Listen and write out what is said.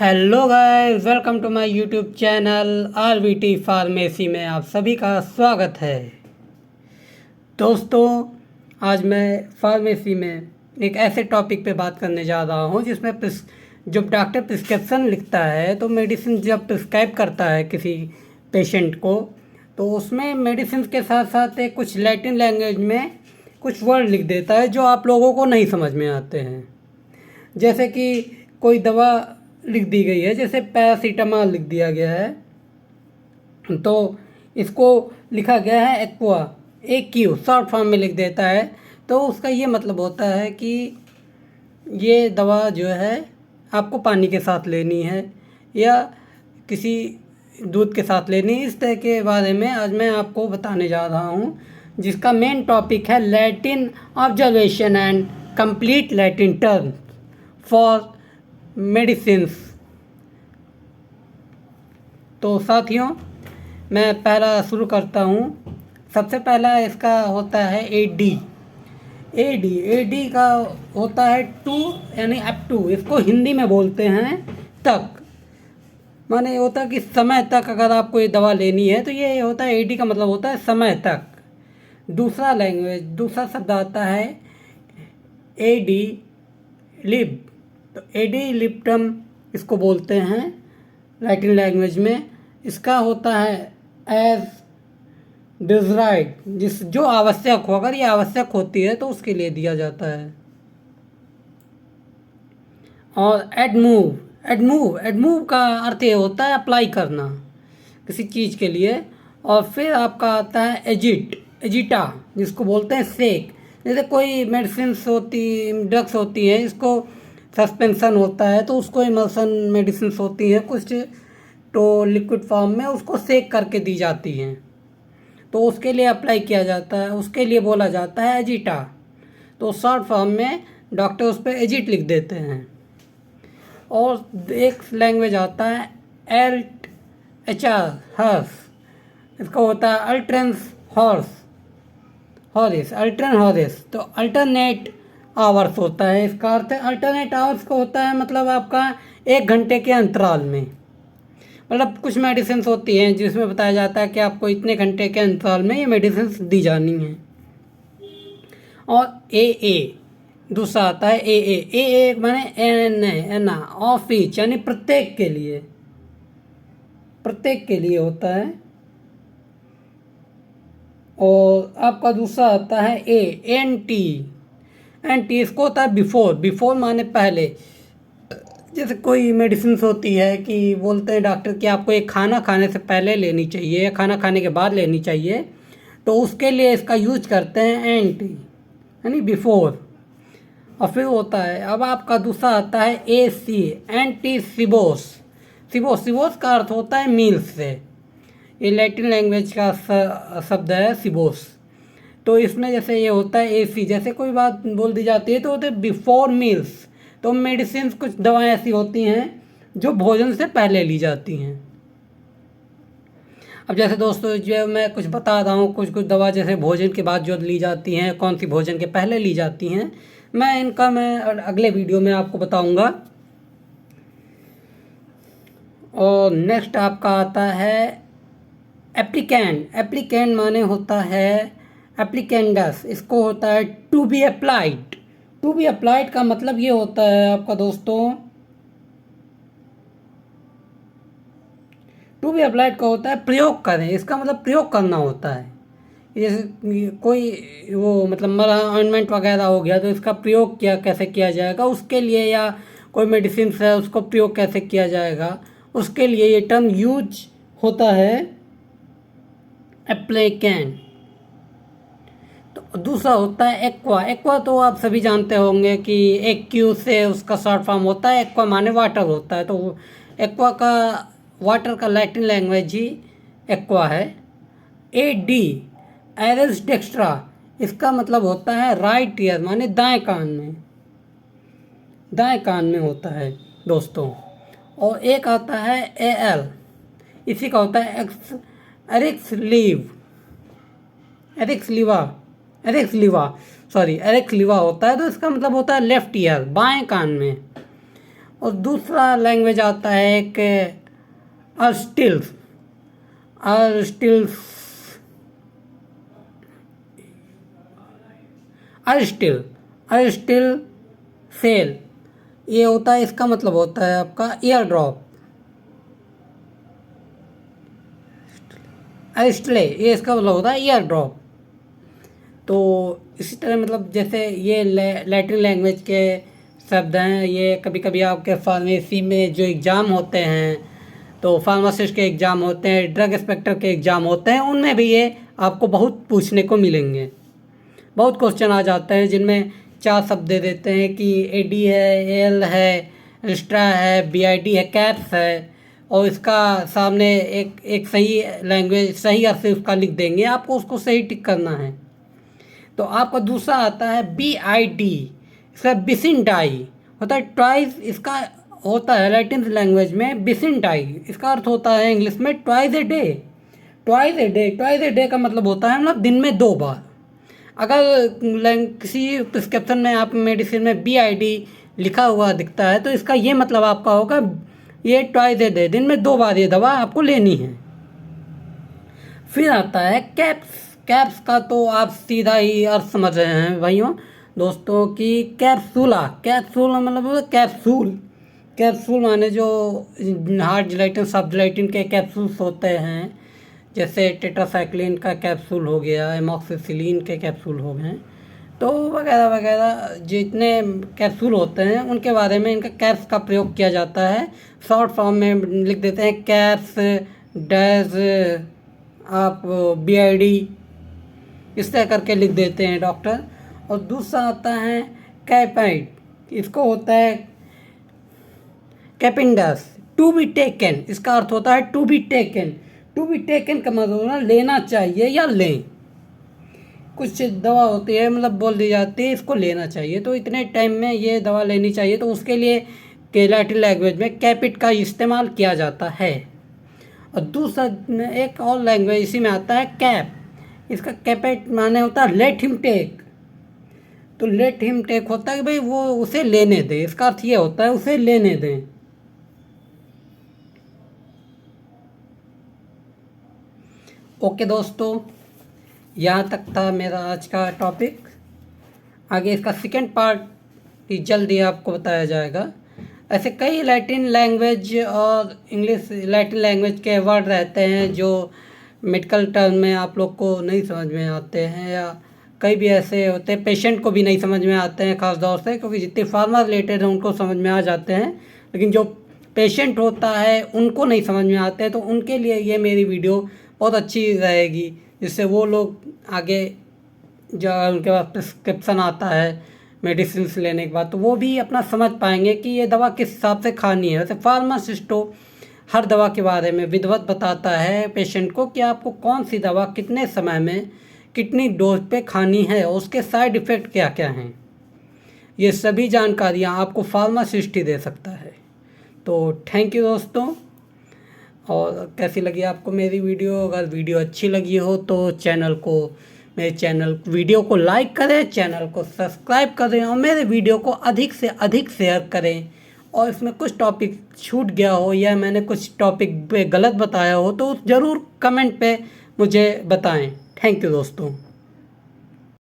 Hello guys, welcome to my YouTube channel RVT pharmacy में आप सभी का स्वागत है। दोस्तों, आज मैं फार्मेसी में एक ऐसे टॉपिक पे बात करने जा रहा हूँ जिसमें जब डॉक्टर प्रिस्क्रिप्शन लिखता है तो मेडिसिन जब प्रिस्क्राइब करता है किसी पेशेंट को, तो उसमें मेडिसिन के साथ साथ एक कुछ लैटिन लैंग्वेज में कुछ वर्ड लिख देता है जो आप लोगों को नहीं समझ में आते हैं। जैसे कि कोई दवा लिख दी गई है, जैसे पैरासीटामॉल लिख दिया गया है, तो इसको लिखा गया है एक्वा, AQ शॉर्ट फॉर्म में लिख देता है। तो उसका ये मतलब होता है कि ये दवा जो है आपको पानी के साथ लेनी है या किसी दूध के साथ लेनी है। इस तरह के बारे में आज मैं आपको बताने जा रहा हूँ, जिसका मेन टॉपिक है Latin observation and complete Latin term for medicines. तो साथियों, मैं पहला शुरू करता हूँ। सबसे पहला इसका होता है AD। AD का होता है टू, यानी अप टू। इसको हिंदी में बोलते हैं तक, माने ये होता है कि समय तक अगर आपको ये दवा लेनी है तो ये होता है AD का मतलब होता है समय तक। दूसरा शब्द आता है AD लिब। तो AD लिप्टम इसको बोलते हैं लैटिन लैंग्वेज में। इसका होता है एज डिज़ायर्ड, जो आवश्यक हो, अगर ये आवश्यक होती है तो उसके लिए दिया जाता है। और एडमूव का अर्थ ये होता है अप्लाई करना किसी चीज़ के लिए। और फिर आपका आता है एजिटा, जिसको बोलते हैं सेक। जैसे कोई ड्रग्स होती हैं, इसको सस्पेंशन होता है तो उसको इमल्सन मेडिसिन होती हैं कुछ, तो लिक्विड फॉर्म में उसको सेक करके दी जाती हैं, तो उसके लिए अप्लाई किया जाता है, उसके लिए बोला जाता है एजिटा। तो शॉर्ट फॉर्म में डॉक्टर उस पर एजिट लिख देते हैं। और एक लैंग्वेज आता है हर्स। इसका होता है अल्टरन हॉरिस। तो अल्टरनेट आवर्स होता है, इसका अर्थ है अल्टरनेट आवर्स को होता है मतलब आपका 1 घंटे के अंतराल में। मतलब कुछ मेडिसिन होती हैं जिसमें बताया जाता है कि आपको इतने घंटे के अंतराल में ये मेडिसिन दी जानी है। और AA दूसरा आता है AA माने एना ऑफ ईच, यानी प्रत्येक के लिए होता है। और आपका दूसरा आता है एंटी इसको होता है बिफोर माने पहले। जैसे कोई मेडिसिन होती है कि बोलते हैं डॉक्टर कि आपको एक खाना खाने से पहले लेनी चाहिए या खाना खाने के बाद लेनी चाहिए, तो उसके लिए इसका यूज करते हैं एंटी, यानी बिफोर। और फिर होता है, अब आपका दूसरा आता है AC एंटी सिबोस का अर्थ होता है मील्स से। ये लैटिन लैंग्वेज का शब्द है सिबोस। तो इसमें जैसे ये होता है AC, जैसे कोई बात बोल दी जाती है तो होते बिफोर मील्स। तो मेडिसिन कुछ दवाएं ऐसी होती हैं जो भोजन से पहले ली जाती हैं। अब जैसे दोस्तों, जो मैं कुछ बता रहा हूँ, कुछ दवा जैसे भोजन के बाद जो ली जाती हैं, कौन सी भोजन के पहले ली जाती हैं, मैं अगले वीडियो में आपको बताऊँगा। और नेक्स्ट आपका आता है एप्लीकेंट माने होता है एप्लीकेंडस। इसको होता है टू बी अप्लाइड का मतलब ये होता है आपका दोस्तों, टू बी अप्लाइड का होता है प्रयोग करें। इसका मतलब प्रयोग करना होता है। जैसे कोई वो मतलब मलहम ऑइंटमेंट वगैरह हो गया, तो इसका प्रयोग कैसे किया जाएगा उसके लिए, या कोई मेडिसिन है उसको प्रयोग कैसे किया जाएगा उसके लिए ये टर्म यूज होता है एप्लीकेंट। तो दूसरा होता है एक्वा तो आप सभी जानते होंगे कि AQ से उसका शॉर्ट फॉर्म होता है। एक्वा माने वाटर होता है, तो एक्वा का वाटर का लैटिन लैंग्वेज ही एक्वा है। AD एरस डेक्स्ट्रा, इसका मतलब होता है राइट ईयर, माने दाएं कान में होता है दोस्तों। और एक आता है AL, इसी का होता है एरिक्स लिवा होता है, तो इसका मतलब होता है लेफ्ट ईयर, बाएं कान में। और दूसरा लैंग्वेज आता है एक अर्स्टिल्स। अर्स्टिल्स अर्स्टिल अर्स्टिल सेल, ये होता है, इसका मतलब होता है आपका ईयर ड्रॉप। अर्स्टले, ये इसका मतलब होता है ईयर ड्रॉप। तो इसी तरह मतलब जैसे ये लैटिन लैंग्वेज के शब्द हैं, ये कभी कभी आपके फार्मेसी में जो एग्ज़ाम होते हैं, तो फार्मासिस्ट के एग्ज़ाम होते हैं, ड्रग इंस्पेक्टर के एग्ज़ाम होते हैं, उनमें भी ये आपको बहुत पूछने को मिलेंगे। बहुत क्वेश्चन आ जाते हैं जिनमें 4 शब्द दे देते हैं कि एडी है, एल है, रिस्ट्रा है, बीआईडी है, कैप्स है, और इसका सामने एक सही लैंग्वेज, सही अर्थ से उसका लिख देंगे, आपको उसको सही टिक करना है। तो आपका दूसरा आता है बीआईडी, इसका बिसिनडाई होता है ट्वाइस, इसका होता है लैटिन लैंग्वेज में बिसिनडाई, इसका अर्थ होता है इंग्लिश में twice a day. Twice a day, twice a day का मतलब होता है मतलब दिन में 2 बार। अगर किसी प्रिस्क्रिप्शन में आप मेडिसिन में बीआईडी लिखा हुआ दिखता है तो इसका ये मतलब आपका होगा ये ट्वाइस ए डे, दिन में 2 बार ये दवा आपको लेनी है। फिर आता है कैप्स। कैप्स का तो आप सीधा ही अर्थ समझ रहे हैं भाइयों दोस्तों कि कैप्सूला, कैप्सूल मतलब कैप्सूल। कैप्सूल माने जो हार्ड जिलेटिन, सब जिलेटिन के कैप्सूल्स होते हैं, जैसे टेट्रासाइक्लिन का कैप्सूल हो गया, एमॉक्सिसिलिन के कैप्सूल हो गए, तो वगैरह वगैरह जितने कैप्सूल होते हैं उनके बारे में इनका कैप्स का प्रयोग किया जाता है। शॉर्ट फॉर्म में लिख देते हैं कैप्स डैश आप बीआईडी, इस तरह करके लिख देते हैं डॉक्टर। और दूसरा आता है कैपाइड, इसको होता है कैपिंडस, टू बी टेकन, इसका अर्थ होता है to be taken. To be taken का मतलब लेना चाहिए या लें। कुछ दवा होती है मतलब बोल दी जाती है इसको लेना चाहिए, तो इतने टाइम में ये दवा लेनी चाहिए, तो उसके लिए लैटिन लैंग्वेज में कैपिट का इस्तेमाल किया जाता है। और दूसरा एक और लैंग्वेज इसी में आता है कैप, इसका कैपिट माने होता है लेट हिम टेक। तो लेट हिम टेक होता है कि भाई वो उसे लेने दें, इसका अर्थ ये होता है उसे लेने दें। ओके दोस्तों, यहाँ तक था मेरा आज का टॉपिक। आगे इसका सेकेंड पार्ट भी जल्दी आपको बताया जाएगा। ऐसे कई लैटिन लैंग्वेज और इंग्लिश लैटिन लैंग्वेज के वर्ड रहते हैं जो मेडिकल टर्म में आप लोग को नहीं समझ में आते हैं, या कई भी ऐसे होते हैं पेशेंट को भी नहीं समझ में आते हैं, ख़ास तौर से क्योंकि जितने फार्मा रिलेटेड हैं उनको समझ में आ जाते हैं, लेकिन जो पेशेंट होता है उनको नहीं समझ में आते हैं। तो उनके लिए ये मेरी वीडियो बहुत अच्छी रहेगी, जिससे वो लोग आगे जो उनके पास प्रिस्क्रिप्शन आता है मेडिसिन लेने के बाद, तो वो भी अपना समझ पाएंगे कि ये दवा किस हिसाब से खानी है। वैसे फार्मासिस्टो हर दवा के बारे में विधिवत बताता है पेशेंट को कि आपको कौन सी दवा कितने समय में कितनी डोज पे खानी है और उसके साइड इफ़ेक्ट क्या क्या हैं। ये सभी जानकारियाँ आपको फार्मासिस्ट ही दे सकता है। तो थैंक यू दोस्तों। और कैसी लगी आपको मेरी वीडियो? अगर वीडियो अच्छी लगी हो तो मेरे चैनल वीडियो को लाइक करें, चैनल को सब्सक्राइब करें और मेरे वीडियो को अधिक से अधिक शेयर करें। और इसमें कुछ टॉपिक छूट गया हो या मैंने कुछ टॉपिक पे गलत बताया हो तो ज़रूर कमेंट पे मुझे बताएं। थैंक यू दोस्तों।